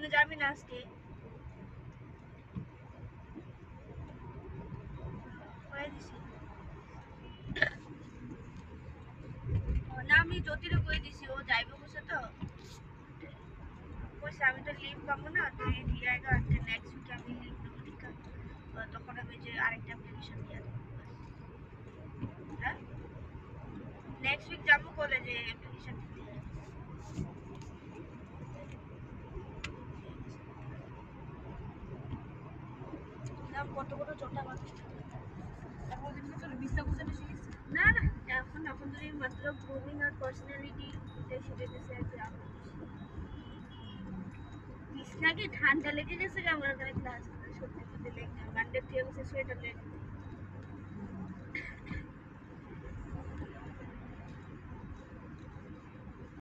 সামনে যাবি না আজকে? না আমি জ্যোতিরও করে দিছি, ও যাইবে বসে তো কইছে আমি তো লিভ পাবো না, তুই দিয়ে আগে নেক্সট উইকে আমি লিভ নেবো, ঠিক আছে? তখন আমি যে আরেকটা অ্যাপ্লিকেশন দিয়ে দেবো। হ্যাঁ, নেক্সট উইক যাবো কলেজে অ্যাপ্লিকেশন দিতে। কত কত চোটা মানুষ না না, এখন এখন যদি মাত্র গ্রুমিং আর পার্সোনালিটি সেটা বিছনাকে ঠান্ডা লেগে গেছে আমার এখানে ক্লাস সত্যি সত্যি লেগে মানডে থেকে বসে সোয়েটার লেগে